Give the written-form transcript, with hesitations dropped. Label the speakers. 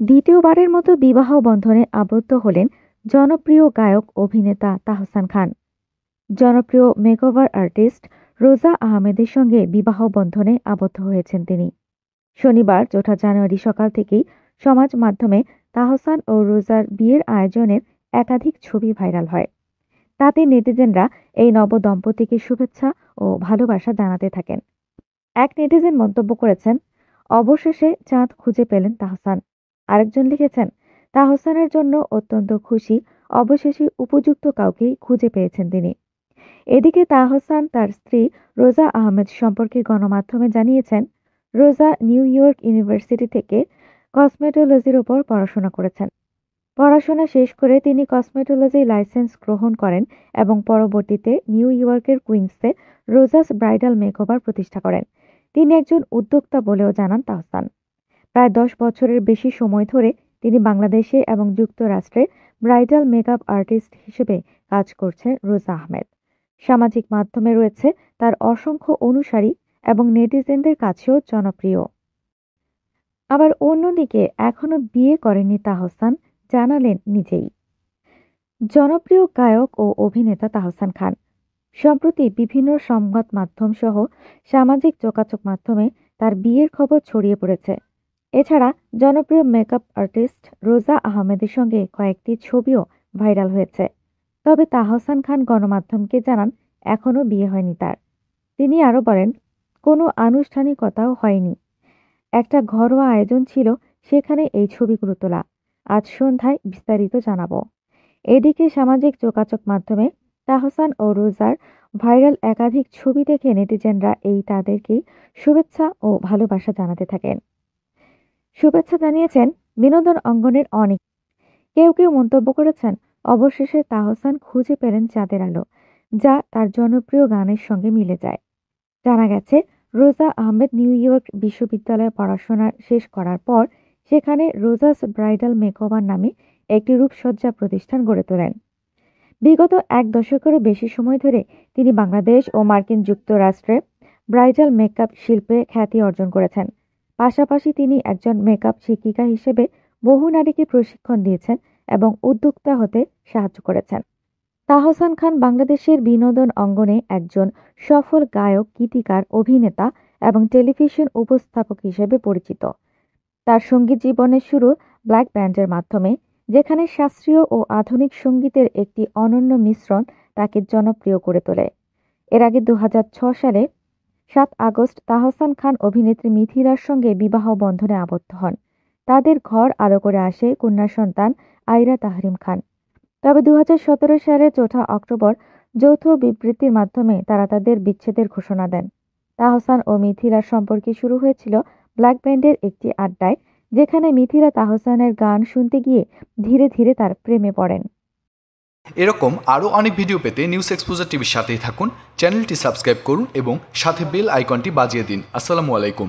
Speaker 1: দ্বিতীয়বারের মতো বিবাহ বন্ধনে আবদ্ধ হলেন জনপ্রিয় গায়ক অভিনেতা তাহসান খান। জনপ্রিয় মেকওভার আর্টিস্ট রোজা আহমেদের সঙ্গে বিবাহ বন্ধনে আবদ্ধ হয়েছেন তিনি। শনিবার ৪ জানুয়ারি সকাল থেকেই সমাজ মাধ্যমে তাহসান ও রোজার বিয়ের আয়োজনের একাধিক ছবি ভাইরাল হয়। তাতে নেটিজেনরা এই নব দম্পতিকে শুভেচ্ছা ও ভালোবাসা জানাতে থাকেন। এক নেটিজেন মন্তব্য করেছেন, অবশেষে চাঁদ খুঁজে পেলেন তাহসান। আরেকজন লিখেছেন, তাহসানের জন্য অত্যন্ত খুশি, অবশেষে উপযুক্ত কাউকেই খুঁজে পেয়েছেন তিনি। এদিকে তাহসান তার স্ত্রী রোজা আহমেদ সম্পর্কে গণমাধ্যমে জানিয়েছেন, রোজা নিউ ইয়র্ক ইউনিভার্সিটি থেকে কসমেটোলজির উপর পড়াশোনা করেছেন। পড়াশোনা শেষ করে তিনি কসমেটোলজি লাইসেন্স গ্রহণ করেন এবং পরবর্তীতে নিউ ইয়র্কের কুইন্সে রোজাস ব্রাইডাল মেকওভার প্রতিষ্ঠা করেন। তিনি একজন উদ্যোক্তা বলেও জানান তাহসান। প্রায় ১০ বছরের বেশি সময় ধরে তিনি বাংলাদেশে এবং যুক্তরাষ্ট্রে ব্রাইডাল মেকআপ আর্টিস্ট হিসেবে কাজ করছেন রোজা আহমেদ। সামাজিক মাধ্যমে রয়েছে তার অসংখ্য অনুসারী এবং নেটিজেনদের কাছেও জনপ্রিয়। আবার অন্যদিকে এখনো বিয়ে করেননি তাহসান, জানালেন নিজেই। জনপ্রিয় গায়ক ও অভিনেতা তাহসান খান সম্প্রতি বিভিন্ন সংবাদ মাধ্যম সহ সামাজিক যোগাযোগ মাধ্যমে তার বিয়ের খবর ছড়িয়ে পড়েছে। এছাড়া জনপ্রিয় মেকআপ আর্টিস্ট রোজা আহমেদের সঙ্গে কয়েকটি ছবিও ভাইরাল হয়েছে। তবে তাহসান খান গণমাধ্যমকে জানান, এখনো বিয়ে হয়নি তার। তিনি আরো বলেন, কোনো আনুষ্ঠানিকতাও হয়নি, একটা ঘরোয়া আয়োজন ছিল, সেখানে এই ছবিগুলো তোলা। আজ সন্ধ্যায় বিস্তারিত জানাবো। এদিকে সামাজিক যোগাযোগ মাধ্যমে তাহসান ও রোজার ভাইরাল একাধিক ছবি দেখে নেটিজেনরা তাদেরকেই শুভেচ্ছা ও ভালোবাসা জানাতে থাকেন। শুভেচ্ছা জানিয়েছেন বিনোদন অঙ্গনের অনেক। কেউ কেউ মন্তব্য করেছেন, অবশেষে তাহসান খুঁজে পেলেন চাঁদের আলো, যা তার জনপ্রিয় গানের সঙ্গে মিলে যায়। জানা গেছে, রোজা আহমেদ নিউ ইয়র্ক বিশ্ববিদ্যালয়ে পড়াশোনা শেষ করার পর সেখানে রোজাস ব্রাইডাল মেকওভার নামে একটি রূপসজ্জা প্রতিষ্ঠান গড়ে তোলেন। বিগত এক দশকেরও বেশি সময় ধরে তিনি বাংলাদেশ ও মার্কিন যুক্তরাষ্ট্রে ব্রাইডাল মেকআপ শিল্পে খ্যাতি অর্জন করেছেন। পাশাপাশি তিনি একজন মেকআপ শিক্ষিকা হিসেবে বহু নারীকে প্রশিক্ষণ দিয়েছেন এবং উদ্যোক্তা হতে সাহায্য করেছেন। তাহসান খান বাংলাদেশের বিনোদন অঙ্গনে একজন সফল গায়ক, গীতিকার, অভিনেতা এবং টেলিভিশন উপস্থাপক হিসেবে পরিচিত। তার সঙ্গীত জীবনের শুরু ব্ল্যাক ব্যান্ডের মাধ্যমে, যেখানে শাস্ত্রীয় ও আধুনিক সঙ্গীতের একটি অনন্য মিশ্রণ তাকে জনপ্রিয় করে তোলে। এর আগে ২০০৬ সালে ৭ আগস্ট তাহসান খান অভিনেত্রী মিথিলার সঙ্গে বিবাহ বন্ধনে আবদ্ধ হন। তাদের ঘর আলো করে আসে কন্যা সন্তান আইরা তাহরিম খান। তবে ২০১৭ সালের ৪ অক্টোবর যৌথ বিবৃতির মাধ্যমে তারা তাদের বিচ্ছেদের ঘোষণা দেন। তাহসান ও মিথিলার সম্পর্কে শুরু হয়েছিল ব্ল্যাক ব্যান্ডের একটি আড্ডায়, যেখানে মিথিলা তাহসানের গান শুনতে গিয়ে ধীরে ধীরে তার প্রেমে পড়েন।
Speaker 2: এরকম আরও অনেক ভিডিও পেতে নিউজ এক্সপোজার টিভির সাথেই থাকুন। চ্যানেলটি সাবস্ক্রাইব করুন এবং সাথে বেল আইকনটি বাজিয়ে দিন। আসসালামু আলাইকুম।